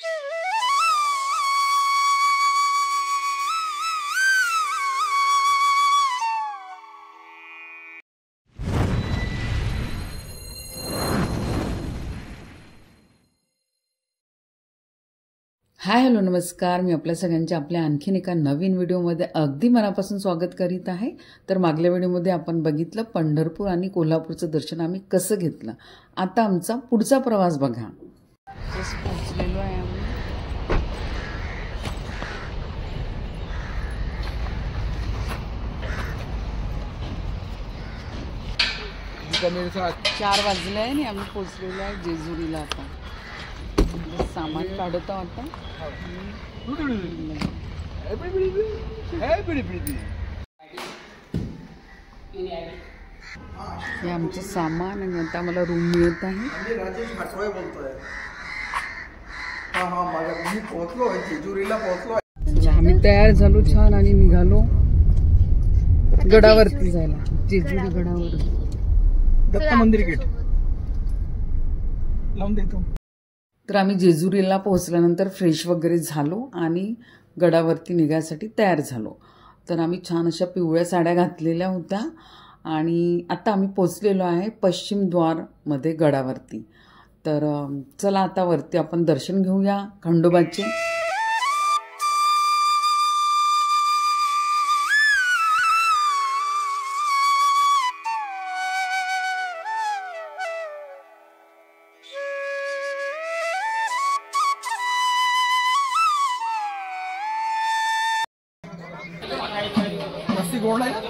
Hi hello नमस्कार, मी आपल्या सगळ्यांच्या आपल्या आणखीन एका नवीन व्हिडिओमध्ये अगदी मनापासून स्वागत करीत आहे। तर मागल्या व्हिडिओमध्ये आपण बघितलं पंढरपूर आणि कोल्हापूरचं दर्शन आम्ही कसं घेतलं। आता आमचा पुढचा प्रवास बघा। पोहोचलेलो आहे आम्ही। 4 वाजले आहे आणि आम्ही पोहोचलेलो आहे जेजुरीला। आता सामान काढतो आता। हे आमचं सामान आणि आता मला रूम मिळत आहे। राजेश भाटवाळे बोलतोय। मी पोहोचलो जेजुरीला पोहोचलो। आम्ही तयार झालो छान आणि निघालो गडावरती जायला। जेजुरी गडावर दत्त मंदिर गेट लावून देतो। तर आम्ही जेजुरीला पोहोचल्यानंतर फ्रेश वगैरे झालो आणि गडावरती निघायसाठी तयार झालो। तर आम्ही छान अशा पिवळ्या साड्या घातलेल्या होत्या आणि आता आम्ही पोहोचलेलो आहे पश्चिम द्वार मध्ये गडावरती। तर चला आता वरती आपण दर्शन घेऊया खंडोबाचे। गोड आहे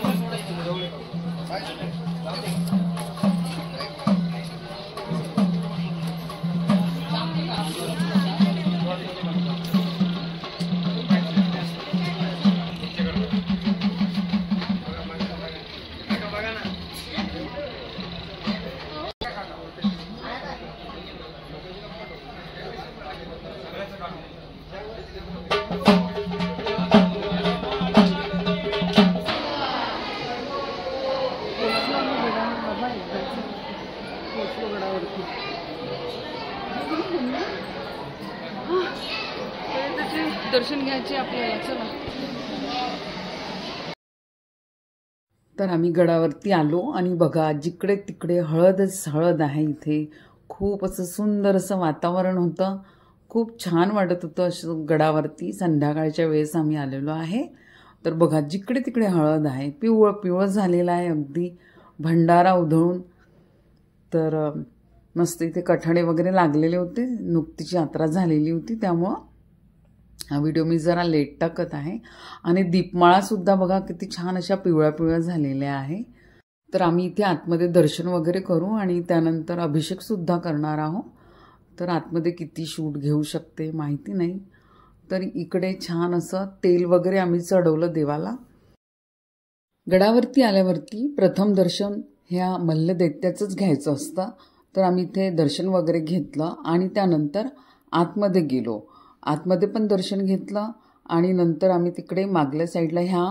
दर्शन घ्यायचे आपल्याला। चला तर आम्ही गडावरती आलो आणि बघा जिकडे तिकडे हळदच हळद आहे। इथे खूप असं सुंदर असं वातावरण होतं। खूप छान वाटत होतं असं गडावरती। संध्याकाळच्या वेळेस आम्ही आलेलो आहे। तर बघा जिकडे तिकडे हळद आहे, पिवळ पिवळ झालेला आहे अगदी भंडारा उधळून। तर मस्त इथे कठाडे वगैरे लागलेले होते। नुकतीच यात्रा झालेली होती त्यामुळे हा व्हिडिओ मी जरा लेट टाकत आहे। आणि दीपमाळा सुद्धा बघा किती छान अशा पिवळ्या पिवळ्या झालेल्या आहे। तर आम्ही इथे आतमध्ये दर्शन वगैरे करू आणि त्यानंतर अभिषेक सुद्धा करणार आहोत। तर आतमध्ये किती शूट घेऊ शकते माहिती नाही। तर इकडे छान असं तेल वगैरे आम्ही चढवलं देवाला। गडावरती आल्यावरती प्रथम दर्शन ह्या मल्लदैत्याचंच घ्यायचं असतं। तर आम्ही इथे दर्शन वगैरे घेतलं आणि त्यानंतर आतमध्ये गेलो। आतमध्ये पण दर्शन घेतलं आणि नंतर आम्ही तिकडे मागल्या साईडला ह्या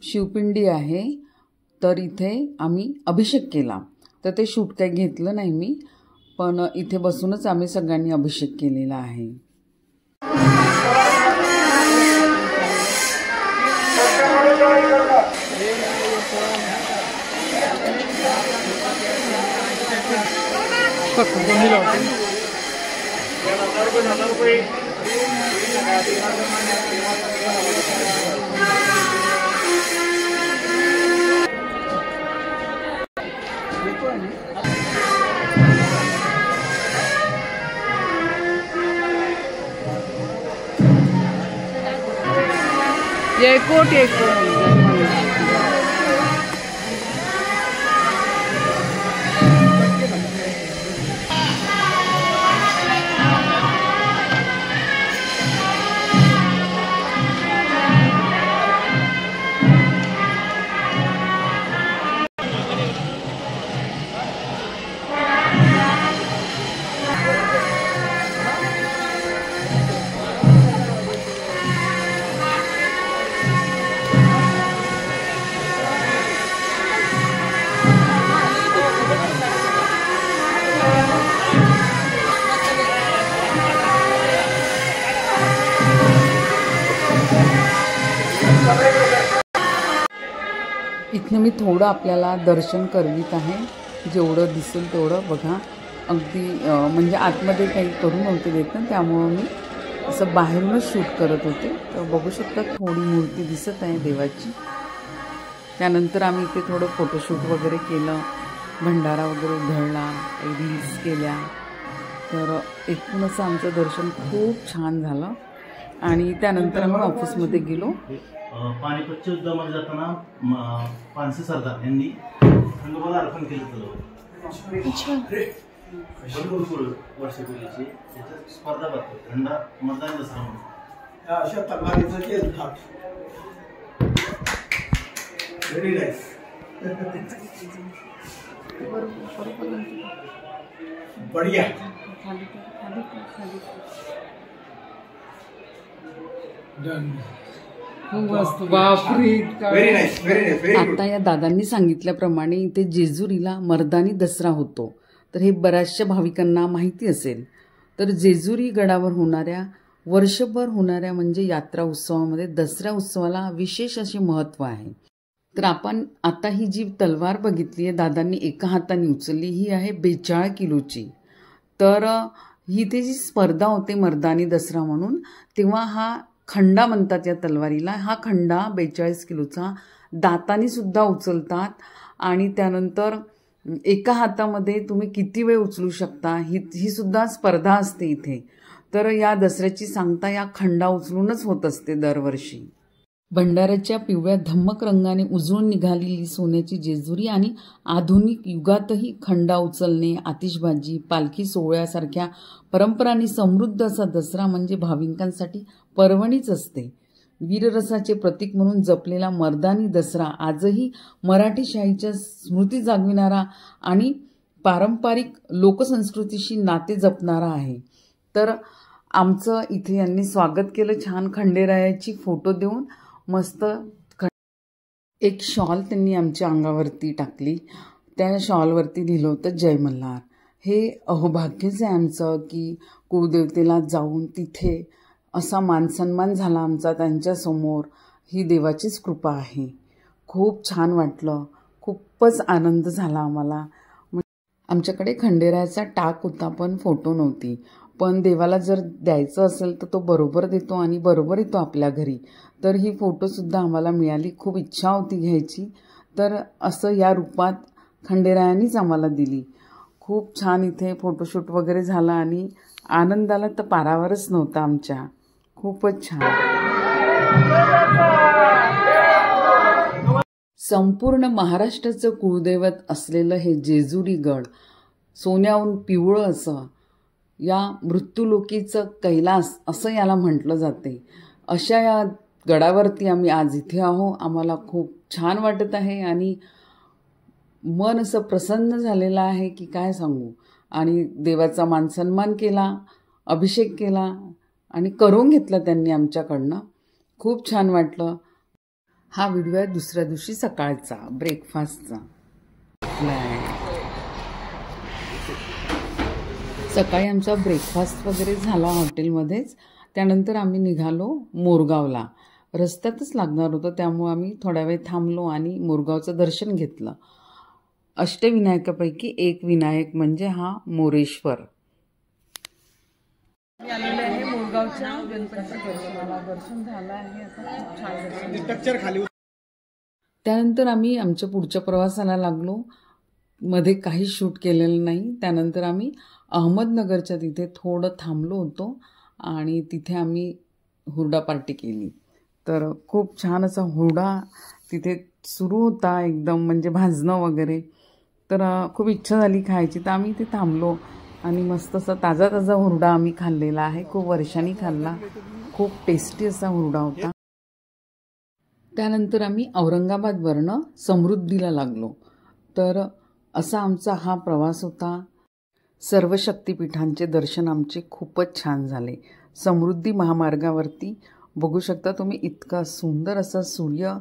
शिवपिंडी आहे। तर इथे आम्ही अभिषेक केला। तर ते शूट काही घेतलं नाही मी, पण इथे बसूनच आम्ही सगळ्यांनी अभिषेक केलेला आहे। येकोट इथनं मी थोडं आपल्याला दर्शन करवित आहे, जेवढं दिसेल तेवढं बघा. अगदी म्हणजे आतमध्ये काही करू नव्हते देत ना, त्यामुळं मी असं बाहेरूनच शूट करत होते. तर बघू शकता थोडी मूर्ती दिसत आहे देवाची. त्यानंतर आम्ही इथे थोडं फोटोशूट वगैरे केलं, भंडारा वगैरे उधळला, रील्स केल्या. तर एकूणच आमचं दर्शन खूप छान झालं. आणि त्यानंतर आम्ही ऑफिसमध्ये गेलो. पानिपतच्या युद्धामध्ये जाताना पानसे सरदार यांनी खंडोबाला अर्पण केलं. भरपूर वर्षापूर्वीची त्याच्यात स्पर्धा भरते खंडा मतदान दसरा म्हणून अशा तलवारीचं केलं थाट. Very nice. बढिया. Very nice, very nice, very good. आता या दादांनी सांगितल्याप्रमाणे इथे जेजुरीला मर्दानी दसरा होतो. तर हे बऱ्याचशा भाविकांना माहिती असेल. तर जेजुरी गडावर होणाऱ्या वर्षभर होणाऱ्या म्हणजे यात्रा उत्सवामध्ये दसऱ्या उत्सवाला विशेष असे महत्त्व आहे. तर आपण आता ही जी तलवार बघितली आहे दादांनी एका हाताने उचलली, ही आहे 42 किलोची. तर ही इथे जी स्पर्धा होते मर्दानी दसरा म्हणून, तेव्हा हा खंडा म्हणतात या तलवारीला. हा खंडा 42 किलोचा दातानी सुद्धा उचलतात. आणि त्यानंतर एका हातामध्ये तुम्ही किती वेळ उचलू शकता ही सुद्धा स्पर्धा असते इथे. तर या दसऱ्याची सांगता या खंडा उचलूनच होत असते दरवर्षी. भंडाऱ्याच्या पिवळ्या धम्मक रंगाने उजळून निघालेली सोन्याची जेजुरी आणि आधुनिक युगातही खंडा उचलणे, आतिषबाजी, पालखी सोहळ्यासारख्या परंपरांनी समृद्ध असा दसरा म्हणजे भाविकांसाठी पर्वणीच असते. वीररसाचे प्रतीक म्हणून जपलेला मर्दानी दसरा आजही मराठी शाहीच्या स्मृती जागविणारा आणि पारंपरिक लोकसंस्कृतीशी नाते जपणारा आहे. तर आमचं इथे यांनी स्वागत केलं छान खंडेरायाची फोटो देऊन. मस्त एक शॉल त्यांनी आमच्या अंगावरती टाकली. त्या शॉलवरती लिहिलं होतं जय मल्हार. हे अहोभाग्यच आहे आमचं की कुळदेवतेला जाऊन तिथे असा मानसन्मान झाला आमचा त्यांच्यासमोर. ही देवाचीच कृपा आहे. खूप छान वाटलं, खूपच आनंद झाला आम्हाला. आमच्याकडे खंडेरायाचा टाक होता पण फोटो नव्हती. पण देवाला जर द्यायचं असेल तर तो बरोबर देतो आणि बरोबर येतो आपल्या घरी. तर ही फोटोसुद्धा आम्हाला मिळाली. खूप इच्छा होती घ्यायची, तर असं या रूपात खंडेरायांनीच आम्हाला दिली. खूप छान इथे फोटोशूट वगैरे झाला आणि आनंदाला तर पारावरच नव्हता आमच्या. खूपच छान. संपूर्ण महाराष्ट्राचं कुळदैवत असलेलं हे जेजुरी गड, सोन्याहून पिवळं असं, या मृत्यूलोकीचं कैलास असं याला म्हटलं जाते. अशा या गडावरती आम्ही आज इथे आहो. आम्हाला खूप छान वाटत आहे आणि मन असं प्रसन्न झालेलं आहे की काय सांगू. आणि देवाचा मानसन्मान केला, अभिषेक केला आणि करून घेतला त्यांनी आमच्याकडनं. खूप छान वाटलं. हा व्हिडिओ आहे दुसऱ्या दिवशी सकाळचा ब्रेकफास्टचा. सकाळी आमचा ब्रेकफास्ट वगैरे झाला हॉटेलमध्येच. त्यानंतर आम्ही निघालो मोरगावला. रस्त्यातच लागणार होतं त्यामुळे आम्ही थोड्या वेळ थांबलो आणि मोरगावचं दर्शन घेतलं. अष्टविनायकापैकी एक विनायक म्हणजे हा मोरेश्वर. आलेले आहे मोरगावच्या गणपतीच्या दर्शनाला. दर्शन झालं आहे आता. खूप छान दर्शन. त्यानंतर आम्ही आमच्या पुढच्या प्रवासाला लागलो. मध्ये काही शूट केलेलं नाही. त्यानंतर आम्ही अहमदनगरच्या तिथे थोडं थांबलो होतो आणि तिथे आम्ही हुरडा पार्टी केली. तर खूप छान असा हुरडा तिथे सुरू होता एकदम, म्हणजे भाजणं वगैरे. तर खूप इच्छा झाली खायची तर आम्ही इथे थांबलो आणि मस्त असा ताजा ताजा हुरडा आम्ही खाल्लेला आहे. खूप वर्षांनी खाल्ला. खूप टेस्टी असा हुरडा होता. त्यानंतर आम्ही औरंगाबादवरनं समृद्धीला लागलो. तर असा आमचा हा प्रवास होता. सर्व शक्तिपीठांचे दर्शन आमचे खूपच छान झाले. समृद्धी महामार्गावरती बघू शकता तुम्ही इतका सुंदर असा सूर्य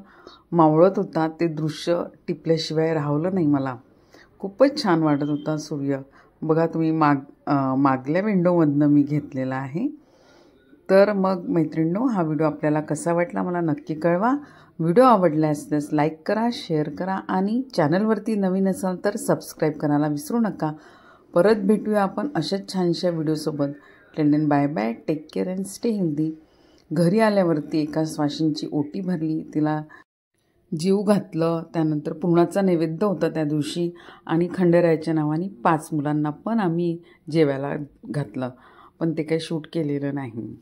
मावळत होता. ते दृश्य टिपल्याशिवाय राहवलं नाही मला. खूपच छान वाटत होता सूर्य. बघा तुम्ही मागल्या विंडोमधनं मी घेतलेला आहे. तर मग मैत्रिणींनो, हा व्हिडिओ आपल्याला कसा वाटला मला नक्की कळवा. व्हिडिओ आवडला असल्यास लाईक करा, शेअर करा आणि चॅनलवरती नवीन असाल तर सबस्क्राईब करायला विसरू नका. परत भेटूया आपण अशाच छानशा व्हिडिओसोबत. Till then bye bye, take care and stay healthy. घरी आल्यावरती एका स्वाशींची ओटी भरली, तिला जीव घातलं. त्यानंतर पुरणाचा नैवेद्य होता त्या दिवशी आणि खंडेरायाच्या नावाने 5 मुलांना पण आम्ही जेवायला घातलं, पण ते काही शूट केलेलं नाही.